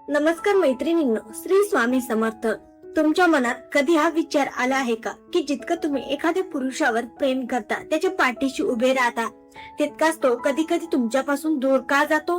नमस्कार मैत्रिणींनो, श्री स्वामी समर्थ. तुमच्या मनात कधी हा विचार आला आहे का की जितकं तुम्ही एखाद्या पुरुषावर प्रेम करता, त्याच्या पाठीशी उभे राहता, तितकाच तो कधी कधी तुमच्यापासून दूर का जातो?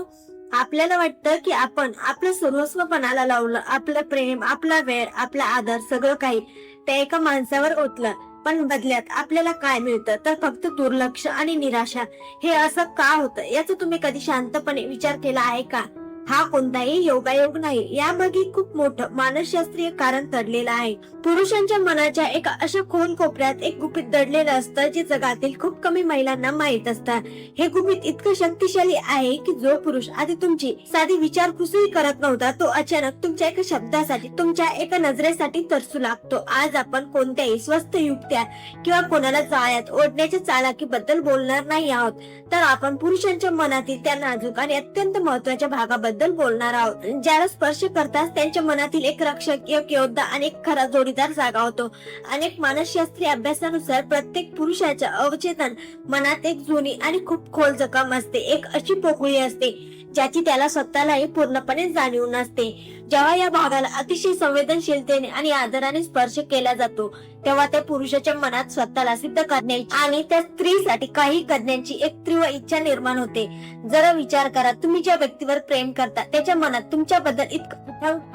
आपल्याला वाटतं की आपण आपलं सर्वस्व पणाला लावलं, आपलं प्रेम, आपला वेळ, आपला आदर, सगळं काही त्या एका माणसावर ओतलं. पण बदल्यात आपल्याला काय मिळतं? तर फक्त दुर्लक्ष आणि निराशा. हे असं का होतं याचा तुम्ही कधी शांतपणे विचार केला आहे का? हा कोणताही योगायोग नाही, यामागे खूप मोठं मानसशास्त्रीय कारण दडलेलं आहे. पुरुषांच्या मनाच्या एका अशा खोल कोपऱ्यात एक गुपित दडलेलं असतं, जे जगातील खूप कमी महिलांना माहित असतं. हे गुपित इतकं शक्तिशाली आहे की जो पुरुष आधी तुमची साधी विचारपूसही करत नव्हता, तो अचानक तुमच्या एका शब्दासाठी, तुमच्या एका नजरेसाठी तरसू लागतो. आज आपण कोणत्याही स्वस्त युक्त्या किंवा कोणाला जाळ्यात ओढण्याच्या चालाकीबद्दल बोलणार नाही आहोत, तर आपण पुरुषांच्या मनातील त्या नाजूक आणि अत्यंत महत्वाच्या भागाबद्दल बोलणार आहोत. ज्याला स्पर्श करताच त्यांच्या मनातील एक रक्षक, एक योद्धा आणि एक खरा जोडीदार जागा होतो. अनेक मानसशास्त्रीय अभ्यासानुसार प्रत्येक पुरुषाच्या अवचेतन मनात एक जुनी आणि खूप खोल जखम असते, एक अशी पोकळी असते ज्याची त्याला स्वतःलाही पूर्णपणे जाणीव नसते. जेव्हा या भागाला अतिशय संवेदनशीलतेने आणि आदराने स्पर्श केला जातो, तेव्हा त्या पुरुषाच्या मनात स्वतःला सिद्ध करण्याची आणि त्या स्त्रीसाठी काही करण्याची एक तीव्र इच्छा निर्माण होते. जरा विचार करा, तुम्ही ज्या व्यक्तीवर प्रेम करता त्याच्या मनात तुमच्याबद्दल इतकं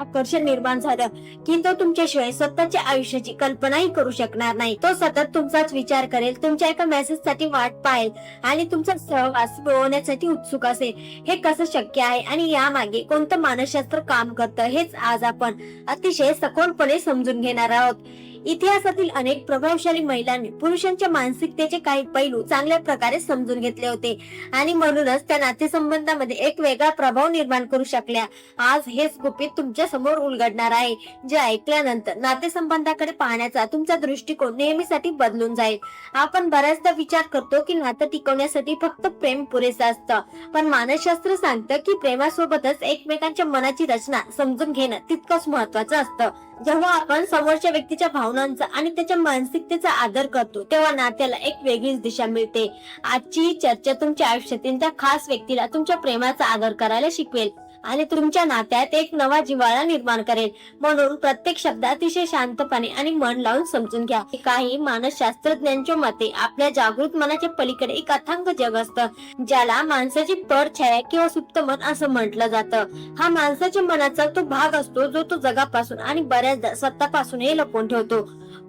आकर्षण निर्माण झालं की तो तुमच्याशिवाय स्वतःच्या आयुष्याची कल्पनाही करू शकणार नाही. तो सतत तुमचाच विचार करेल, तुमच्या एका मेसेजसाठी वाट पाहेल आणि तुमचा सहवास मिळवण्यासाठी उत्सुक असेल. हे कसं शक्य आहे आणि यामागे कोणतं मानसशास्त्र काम करतं, हेच आज आपण अतिशय सखोलपणे समजून घेणार आहोत. इतिहासातील अनेक प्रभावशाली महिलांनी पुरुषांच्या मानसिकतेचे काही पैलू चांगल्या प्रकारे समजून घेतले होते आणि म्हणूनच त्या नातेसंबंधामध्ये एक वेगळा प्रभाव निर्माण करू शकल्या. आज हेच गुपित तुमच्या समोर उलगडणार आहे, जे ऐकल्यानंतर नातेसंबंधाकडे पाहण्याचा तुमचा दृष्टिकोन नेहमीसाठी बदलून जाईल. आपण बऱ्याचदा विचार करतो की नातं टिकवण्यासाठी फक्त प्रेम पुरेसं असतं, पण मानसशास्त्र सांगतं की प्रेमासोबतच एकमेकांच्या मनाची रचना समजून घेणं तितकंच महत्वाचं असतं. जेव्हा आपण समोरच्या व्यक्तीच्या भावनांचा आणि त्याच्या मानसिकतेचा आदर करतो, तेव्हा नात्याला एक वेगळीच दिशा मिळते. आजची चर्चा तुमच्या आयुष्यातील त्या खास व्यक्तीला तुमच्या प्रेमाचा आदर करायला शिकवेल आणि तुमच्या नात्यात एक नवा जिव्हाळा निर्माण करेल. म्हणून प्रत्येक शब्द अतिशय शांतपणे आणि मन लावून समजून घ्या. काही मानसशास्त्रज्ञांच्या मते आपल्या जागृत मनाच्या पलीकडे एक अथांग जग असतं, ज्याला माणसाची परछाया किंवा सुप्त मन असं म्हटलं जातं. हा माणसाच्या मनाचा तो भाग असतो जो तो जगापासून आणि बऱ्याचदा स्वतःपासूनही लपवून ठेवतो.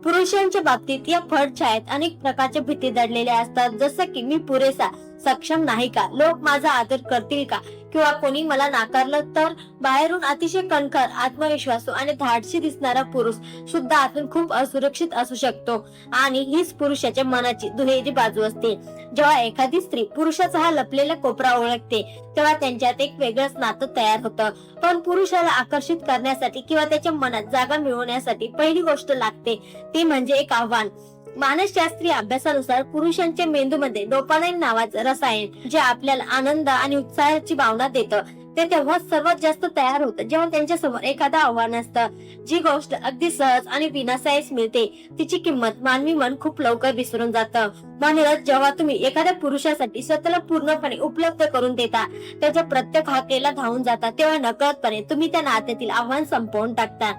पुरुषांच्या बाबतीत या फळछायेत अनेक प्रकारच्या भीती दडलेल्या असतात, जसं की मी पुरेसा सक्षम नाही का, लोक माझा आदर करतील का, किंवा कोणी मला नाकारलं तर. बाहेरून अतिशय कणखर, आत्मविश्वासू आणि धाडसी दिसणारा पुरुष सुद्धा आतून खूप असुरक्षित असू शकतो आणि हीच पुरुषाच्या मनाची दुहेरी बाजू असते. जेव्हा एखादी स्त्री पुरुषाचा हा लपलेला कोपरा ओळखते, तेव्हा त्यांच्यात एक वेगळंच नातं तयार होतं. पण पुरुषाला आकर्षित करण्यासाठी किंवा त्याच्या मनात जागा मिळवण्यासाठी पहिली गोष्ट लागते ती म्हणजे एक आव्हान. मानसशास्त्रीय अभ्यासानुसार पुरुषांच्या मेंदूमध्ये डोपामाइन नावाचं रसायन, जे आपल्याला आनंद आणि उत्साहाची भावना देतं, ते तेव्हा सर्वात जास्त तयार होतं जेव्हा त्यांच्या समोर एखादं आव्हान असतं. जी गोष्ट अगदी सहज आणि विनासायास मिळते, तिची किंमत मानवी मन खूप लवकर विसरून जातं. म्हणूनच जेव्हा तुम्ही एखाद्या पुरुषासाठी स्वतःला पूर्णपणे उपलब्ध करून देता, त्याच्या प्रत्येक हाकेला धावून जाता, तेव्हा नकळतपणे तुम्ही त्या नात्यातील आव्हान संपवून टाकता.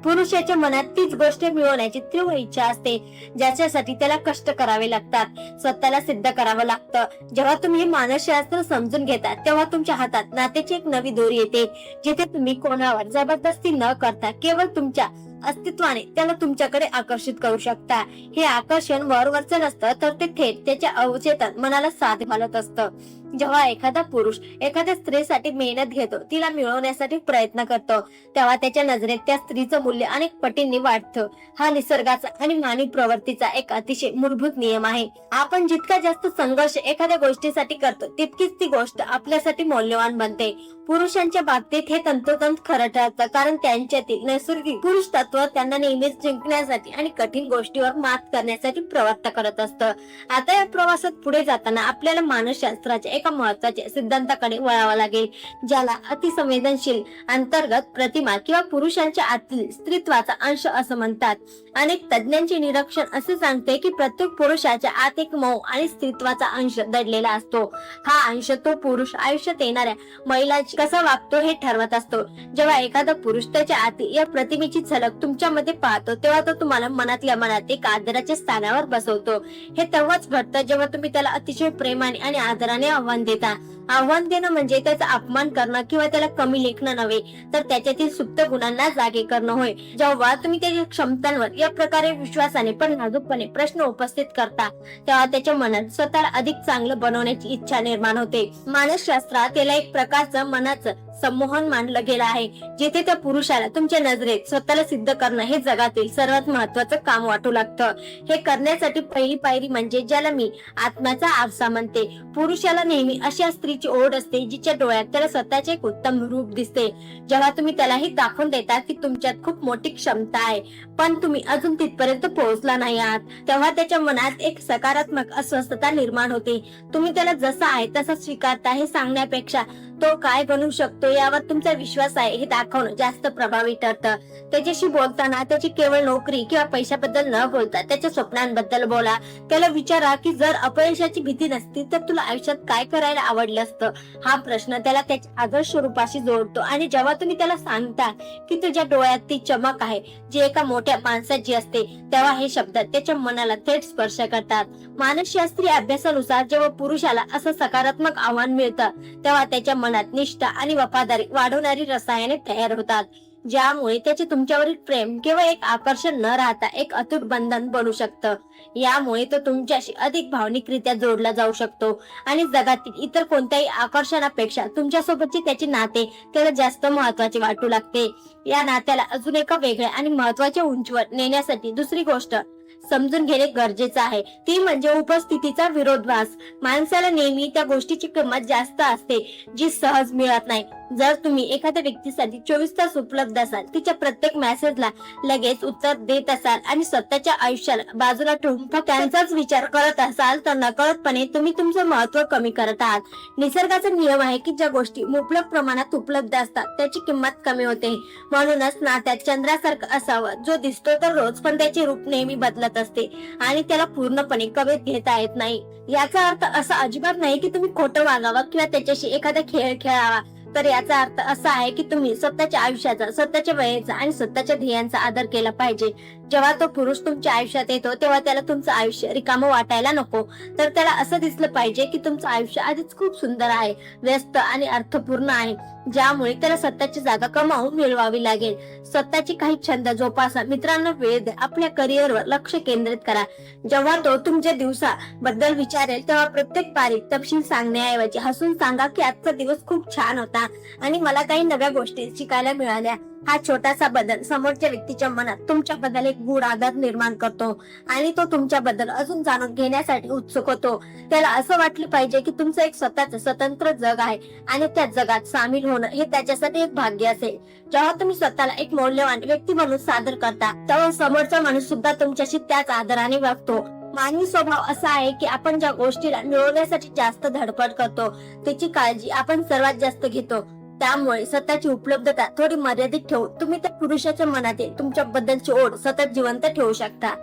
पुरुषाच्या मनात तीच गोष्ट मिळवण्याची तीव्र इच्छा असते, ज्याच्यासाठी त्याला कष्ट करावे लागतात, स्वतःला सिद्ध करावं लागतं. जेव्हा तुम्ही मानसशास्त्र समजून घेता, तेव्हा तुमच्या हातात नात्याची एक नवी दोरी येते, जिथे तुम्ही कोणावर जबरदस्ती न करता केवळ तुमच्या अस्तित्वाने त्याला तुमच्याकडे आकर्षित करू शकता. हे आकर्षण वरवरचं नसतं, तर ते थेट त्याच्या अवचेतन मनाला साथ घालत असतं. जेव्हा एखादा पुरुष एखाद्या स्त्रीसाठी मेहनत घेतो, तिला मिळवण्यासाठी प्रयत्न करतो, तेव्हा त्याच्या नजरेत त्या स्त्रीचं मूल्य अनेक पटींनी वाढतं. हा निसर्गाचा आणि मानवी प्रवृत्तीचा एक अतिशय मूलभूत नियम आहे. आपण जितका जास्त संघर्ष एखाद्या गोष्टीसाठी करतो, तितकीच ती गोष्ट आपल्यासाठी मौल्यवान बनते. पुरुषांच्या बाबतीत हे तंतोतंत खरं ठरतं, कारण त्यांच्यातील नैसर्गिक पुरुष तत्व त्यांना नेहमीच जिंकण्यासाठी आणि कठीण गोष्टीवर मात करण्यासाठी प्रवृत्त करत असतं. आता या प्रवासात पुढे जाताना आपल्याला मानसशास्त्राच्या एका एका महत्वाच्या सिद्धांताकडे वळावं लागेल, ज्याला अतिसंवेदनशील अंतर्गत प्रतिमा किंवा पुरुषांच्या आतील स्त्रीत्वाचा अंश असं म्हणतात. अनेक तज्ञांचे निरीक्षण असे सांगते की प्रत्येक पुरुषाच्या आत एक मऊ आणि स्त्रीत्वाचा अंश दडलेला असतो. हा अंश तो पुरुष आयुष्यात येणाऱ्या महिलांची कसा वागतो हे ठरवत असतो. जेव्हा एखादा पुरुष त्याच्या आतील या प्रतिमेची झलक तुमच्यामध्ये पाहतो, तेव्हा तो तुम्हाला मनातल्या मनात एक आदराच्या स्थानावर बसवतो. हे तेव्हाच घडतं जेव्हा तुम्ही त्याला अतिशय प्रेमाने आणि आदराने आव्हान देता. आव्हान देणं म्हणजे त्याचा अपमान करणं किंवा त्याला कमी लेखणं नव्हे, तर त्याच्यातील सुप्त गुणांना जागे करणं होय. जेव्हा तुम्ही त्याच्या क्षमतांवर या प्रकारे विश्वासाने पण नाजूकपणे प्रश्न उपस्थित करता, तेव्हा त्याच्या मनात स्वतःला अधिक चांगलं बनवण्याची इच्छा निर्माण होते. मानसशास्त्रात याला एक प्रकारचं मनाचं संमोहन मानलं गेलं आहे, जिथे त्या पुरुषाला तुमच्या नजरेत स्वतःला सिद्ध करणं हे जगातील सर्वात महत्वाचं काम वाटू लागतं. हे करण्यासाठी पहिली पायरी म्हणजे ज्याला मी आत्म्याचा आरसा म्हणते. पुरुषाला नेहमी अशा स्त्रीची ओढ असते जिच्या डोळ्यात त्याला स्वतःचे एक उत्तम रूप दिसते. जेव्हा तुम्ही त्याला हे दाखवून देता की तुमच्यात खूप मोठी क्षमता आहे, पण तुम्ही अजून तिथपर्यंत पोहोचला नाही आहात, तेव्हा त्याच्या मनात एक सकारात्मक अस्वस्थता निर्माण होते. तुम्ही त्याला जसा आहे तसा स्वीकारता हे सांगण्यापेक्षा तो काय बनवू शकतो यावर तुमचा विश्वास आहे हे दाखवणं जास्त प्रभावी ठरतं. त्याच्याशी बोलताना त्याची केवळ नोकरी किंवा पैशाबद्दल न बोलता त्याच्या स्वप्नांबद्दल बोला. त्याला विचारा की जर अपयशाची भीती नसती तर तुला आयुष्यात काय करायला आवडलं असतं. हा प्रश्न त्याला त्याच्या आदर्श रूपाशी जोडतो. आणि जेव्हा तुम्ही त्याला सांगता की तुझ्या डोळ्यात ती चमक आहे जी एका मोठ्या माणसाची असते, तेव्हा हे शब्द त्याच्या मनाला थेट स्पर्श करतात. मानसशास्त्रीय अभ्यासानुसार जेव्हा पुरुषाला असं सकारात्मक आव्हान मिळतं, तेव्हा त्याच्या मनात निष्ठा आणि वफादारी वाढवणारी रसायने तयार होतात, ज्यामुळे त्याचे तुमच्यावरील प्रेम केवळ एक आकर्षण न राहता एक अतूट बंधन बनू शकतं. यामुळे तो तुमच्याशी अधिक भावनिकरित्या जोडला जाऊ शकतो आणि जगातील इतर कोणत्याही आकर्षणापेक्षा तुमच्यासोबतचे त्याचे नाते त्याला जास्त महत्वाचे वाटू लागते. या नात्याला अजून एका वेगळ्या आणि महत्वाच्या उंचीवर नेण्यासाठी दुसरी गोष्ट समजून घेणे गरजेचं आहे, ती म्हणजे उपस्थितीचा विरोधाभास. माणसाला नेहमी त्या गोष्टीची किंमत जास्त असते जी सहज मिळत नाही. जर तुम्ही एखाद्या व्यक्तीसाठी 24 तास उपलब्ध असाल, तिच्या प्रत्येक मेसेजला लगेच उत्तर देत असाल आणि स्वतःच्या आयुष्याला बाजूला ठेवून फक्त त्यांचाच विचार करत असाल, तर नकळतपणे तुम्ही तुमचं महत्व कमी करत आहात. निसर्गाचा नियम आहे की ज्या गोष्टी मुबलक प्रमाणात उपलब्ध असतात त्याची किंमत कमी होते. म्हणूनच नात्यात चंद्रासारखं असावं जो दिसतो तर रोज, पण त्याचे रूप नेहमी बदलत असते आणि त्याला पूर्णपणे कवेत घेता येत नाही. याचा अर्थ असा अजिबात नाही की तुम्ही खोटं वागावं किंवा त्याच्याशी एखादा खेळ खेळावा, तर याचा अर्थ असा आहे की तुम्ही स्वतःच्या आयुष्याचा, स्वतःच्या वेळेचा आणि स्वतःच्या ध्येयांचा आदर केला पाहिजे. जेव्हा तो पुरुष तुमच्या आयुष्यात येतो तेव्हा त्याला तुमचं आयुष्य रिकामं वाटायला नको, तर त्याला असं दिसलं पाहिजे की तुमचं आयुष्य आधीच खूप सुंदर आहे, व्यस्त आणि अर्थपूर्ण आहे, ज्यामुळे त्याला स्वतःची जागा कमावून मिळवावी लागेल. स्वतःची काही छंद जोपासा, मित्रांना वेळ द्या, आपल्या करिअरवर लक्ष केंद्रित करा. जेव्हा तो तुमच्या दिवसाबद्दल विचारेल तेव्हा प्रत्येक पारी तपशील सांगण्याऐवजी हसून सांगा की आजचा दिवस खूप छान होता आणि मला काही नव्या गोष्टी शिकायला मिळाल्या. हा छोटासा बदल समोरच्या व्यक्तीच्या मनात तुमच्याबद्दल एक गूढ आदर निर्माण करतो आणि तो तुमच्याबद्दल अजून जाणून घेण्यासाठी उत्सुक होतो. त्याला असं वाटलं पाहिजे की तुमचं एक स्वतःच स्वतंत्र जग आहे आणि त्या जगात सामील होणं हे त्याच्यासाठी एक भाग्य असेल. जेव्हा तुम्ही स्वतःला एक मौल्यवान व्यक्ती म्हणून सादर करता, तेव्हा समोरचा माणूस सुद्धा तुमच्याशी त्याच आदराने वागतो. मानवी स्वभाव असा आहे की आपण ज्या गोष्टीला मिळवण्यासाठी जास्त धडपड करतो त्याची काळजी आपण सर्वात जास्त घेतो. त्यामुळे स्वतःची उपलब्धता थोडी मर्यादित ठेवून तुम्ही त्या पुरुषाच्या मनात तुमच्या बद्दलची ओढ सतत जिवंत ठेवू शकता.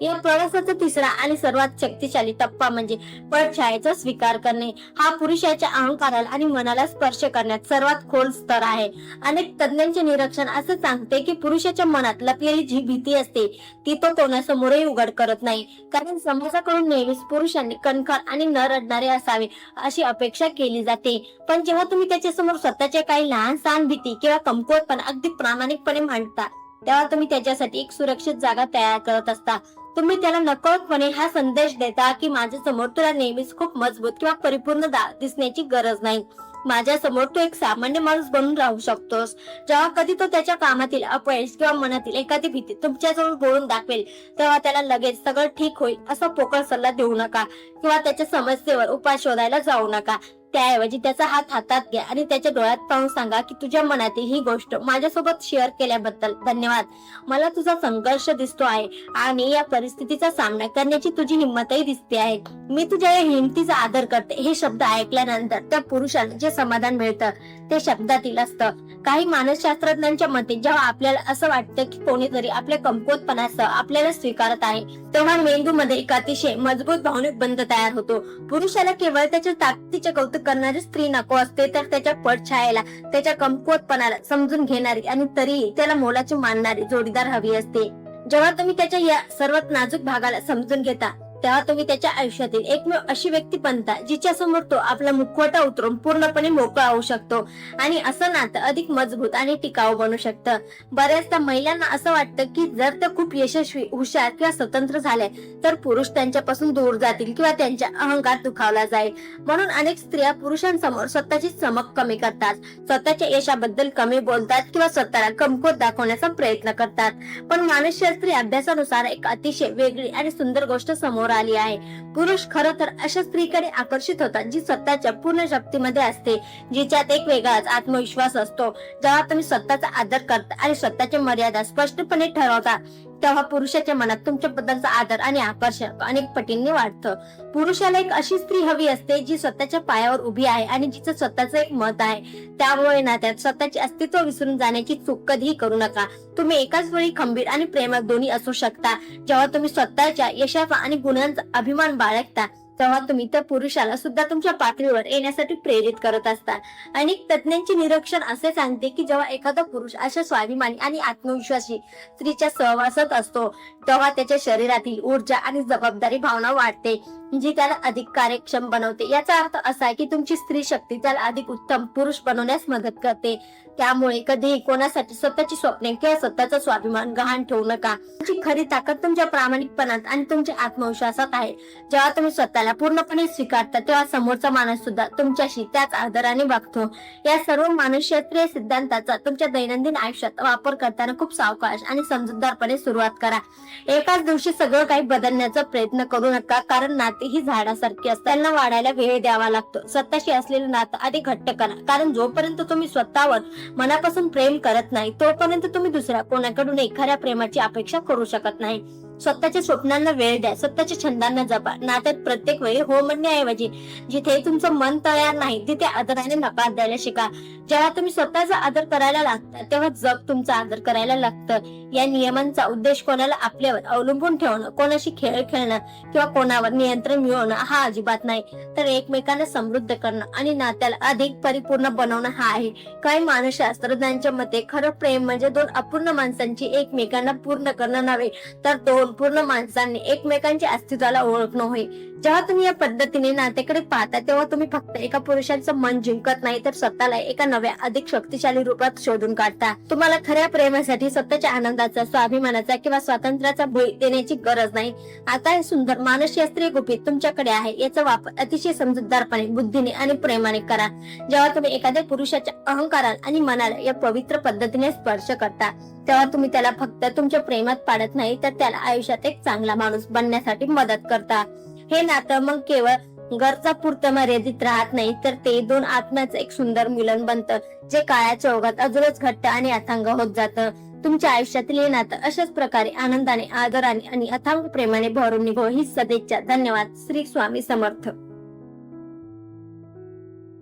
या प्रवासाचा तिसरा आणि सर्वात शक्तिशाली टप्पा म्हणजे पडछायेचा स्वीकार करणे. हा पुरुषाच्या अहंकाराला आणि मनाला स्पर्श करण्यात सर्वात खोल स्तर आहे. अनेक तज्ञांचे निरीक्षण असं सांगते की पुरुषाच्या मनात लपलेली जी भीती असते ती तो कोणासमोरही उघड करत नाही, कारण समाजाकडून नेहमीच पुरुषांनी कणखर आणि न रडणारे असावे अशी अपेक्षा केली जाते. पण जेव्हा तुम्ही त्याच्यासमोर स्वतःच्या काही लहान सहान भीती किंवा कमकुवतपणा अगदी प्रामाणिकपणे मांडता, तेव्हा तुम्ही त्याच्यासाठी एक सुरक्षित जागा तयार करत असता. तुम्ही त्याला नकळतपणे हा संदेश देता की माझ्या समोर तुला नेहमीच खूप मजबूत किंवा परिपूर्ण दिसण्याची गरज नाही. माझ्या समोर तू एक सामान्य माणूस बनून राहू शकतोस. जेव्हा कधी तो त्याच्या कामातील अपयश किंवा मनातील एखादी भीती तुमच्याजवळ बोलून दाखवेल, तेव्हा त्याला लगेच सगळं ठीक होईल असा पोकळ सल्ला देऊ नका किंवा त्याच्या समस्येवर उपाय शोधायला जाऊ नका. त्याऐवजी त्याचा हात हातात घ्या आणि त्याच्या डोळ्यात पाहून सांगा की तुझ्या मनातील ही गोष्ट माझ्यासोबत शेअर केल्याबद्दल धन्यवाद. मला तुझा संघर्ष दिसतो आहे आणि या परिस्थितीचा सामना करण्याची तुझी हिंमतही दिसते आहे. मी तुझ्या या हिमतीचा आदर करते. हे शब्द ऐकल्यानंतर त्या पुरुषाला जे समाधान मिळतं ते शब्दातील असतं. काही मानसशास्त्रज्ञांच्या मते जेव्हा आपल्याला असं वाटतं की कोणीतरी आपल्या कमकुवतपणासह आपल्याला स्वीकारत आहे, तेव्हा मेंदूमध्ये एक अतिशय मजबूत भावनिक बंध तयार होतो. पुरुषाला केवळ त्याच्या ताकदीचे कौतुक करणारी स्त्री नको असते, तर त्याच्या पडछायेला, त्याच्या कमकुवतपणाला समजून घेणारी आणि तरीही त्याला मोलाचे मानणारी जोडीदार हवी असते. जेव्हा तुम्ही त्याच्या या सर्वात नाजूक भागाला समजून घेता, तेव्हा तुम्ही त्याच्या आयुष्यातील एकमेव अशी व्यक्ती बनता जिच्या समोर तो आपला मुखवटा उतरून पूर्णपणे मोकळा होऊ शकतो आणि असं नातं अधिक मजबूत आणि टिकाऊ बनू शकतं. बऱ्याचदा महिलांना असं वाटतं की जर त्या खूप यशस्वी, हुशार किंवा स्वतंत्र झाल्या तर पुरुष त्यांच्यापासून दूर जातील किंवा त्यांचा अहंकार दुखावला जाईल. म्हणून अनेक स्त्रिया पुरुषांसमोर स्वतःची चमक कमी करतात, स्वतःच्या यशाबद्दल कमी बोलतात किंवा स्वतःला कमकुवत दाखवण्याचा प्रयत्न करतात. पण मानसशास्त्रीय अभ्यासानुसार एक अतिशय वेगळी आणि सुंदर गोष्ट समोर आली आहे. पुरुष खरं तर अशा स्त्रीकडे आकर्षित होतात जी स्वतःच्या पूर्ण शक्तीमध्ये असते, जिच्यात एक वेगळाच आत्मविश्वास असतो. जेव्हा तुम्ही स्वतःचा आदर करता आणि स्वतःच्या मर्यादा स्पष्टपणे ठरवता, तेव्हा पुरुषाच्या मनात तुमच्याबद्दलचा आदर आणि आकर्षण अनेक पटींनी वाढतं. पुरुषाला एक अशी स्त्री हवी असते जी स्वतःच्या पायावर उभी आहे आणि जिचं स्वतःचं एक मत आहे. त्यामुळे नात्यात स्वतःचे अस्तित्व विसरून जाण्याची चूक कधीही करू नका. तुम्ही एकाच वेळी खंबीर आणि प्रेमळ दोन्ही असू शकता. जेव्हा तुम्ही स्वतःच्या यशाचा आणि गुणांचा अभिमान बाळगता, तेव्हा तुम्ही त्या पुरुषाला सुद्धा तुमच्या पातळीवर येण्यासाठी प्रेरित करत असता. अनेक तज्ञांचे निरीक्षण असे सांगते की जेव्हा एखादा पुरुष अशा स्वाभिमानी आणि आत्मविश्वासी स्त्रीच्या सहवासात असतो, तेव्हा त्याच्या शरीरातील ऊर्जा आणि जबाबदारी भावना वाढते, जी त्याला अधिक कार्यक्षम बनवते. याचा अर्थ असा आहे की तुमची स्त्री शक्ती त्याला अधिक उत्तम पुरुष बनवण्यास मदत करते. त्यामुळे कधीही कोणासाठी स्वतःची स्वप्ने किंवा स्वतःचा स्वाभिमान गहाण ठेवू नका. तुमची खरी ताकद तुमच्या प्रामाणिकपणात आणि तुमच्या आत्मविश्वासात आहे. जेव्हा तुम्ही स्वतःला पूर्णपणे स्वीकारता, तेव्हा समोरचा माणूस सुद्धा तुमच्याशी त्याच आदराने वागतो. या सर्व मानसशास्त्रीय सिद्धांताचा तुमच्या दैनंदिन आयुष्यात वापर करताना खूप सावकाश आणि समजूतदारपणे सुरुवात करा. एकाच दिवशी सगळं काही बदलण्याचा प्रयत्न करू नका, कारण नाते ही झाडासारखी असतात, त्यांना वाढायला वेळ द्यावा लागतो. स्वतःशी असलेलं नातं अधिक घट्ट करा, कारण जोपर्यंत तुम्ही स्वतःवर मनापासून प्रेम करत नाही, तोपर्यंत तुम्ही दुसऱ्या कोणाकडून खऱ्या प्रेमाची अपेक्षा करू शकत नाही. स्वतःच्या स्वप्नांना वेळ द्या, स्वतःच्या छंदांना जपा. नात्यात प्रत्येक वेळी हो म्हणण्याऐवजी जिथे तुमचं मन तयार नाही तिथे आदराने नकार द्यायला शिका. जेव्हा तुम्ही स्वतःचा आदर करायला लागता, तेव्हा जग तुमचा आदर करायला लागतं. या नियमांचा उद्देश कोणाला आपल्यावर अवलंबून ठेवणं, कोणाशी खेळ खेळणं किंवा कोणावर नियंत्रण मिळवणं हा अजिबात नाही, तर एकमेकांना समृद्ध करणं आणि नात्याला अधिक परिपूर्ण बनवणं हा आहे. काही मानसशास्त्रज्ञांच्या मते खरं प्रेम म्हणजे दोन अपूर्ण माणसांची एकमेकांना पूर्ण करणं नव्हे, तर दोन पूर्ण माणसांनी एकमेकांच्या अस्तित्वाला ओळखणं होय. जेव्हा तुम्ही या पद्धतीने नात्याकडे पाहता, तेव्हा तुम्ही फक्त एका पुरुषाचं मन जिंकत नाही, तर स्वतःला एका नव्या अधिक शक्तिशाली रूपात शोधून काढता. तुम्हाला खऱ्या प्रेमासाठी स्वतःच्या आनंदाचा, स्वाभिमानाचा किंवा स्वातंत्र्याचा बळी देण्याची गरज नाही. आता हे सुंदर मानसशास्त्रीय गुपित तुमच्याकडे आहे. याचा वापर अतिशय समजूतदारपणे, बुद्धीने आणि प्रेमाने करा. जेव्हा तुम्ही एखाद्या पुरुषाच्या अहंकाराला आणि मनाला या पवित्र पद्धतीने स्पर्श करता, तेव्हा तुम्ही त्याला फक्त तुमच्या प्रेमात पाडत नाही, तर त्याला आयुष्यात एक चांगला माणूस बनण्यासाठी मदत करता. हे नातं मग केवळ गरजा पुरतं मर्यादित राहत नाही, तर ते दोन आत्म्याचं एक सुंदर मिलन बनतं, जे काळाच्या ओघात अजूनच घट्ट आणि अथांग होत जातं. तुमच्या आयुष्यातील हे नातं अशाच प्रकारे आनंदाने, आदराने आणि अथांग प्रेमाने भरून निघो ही सदिच्छा. धन्यवाद. श्री स्वामी समर्थ.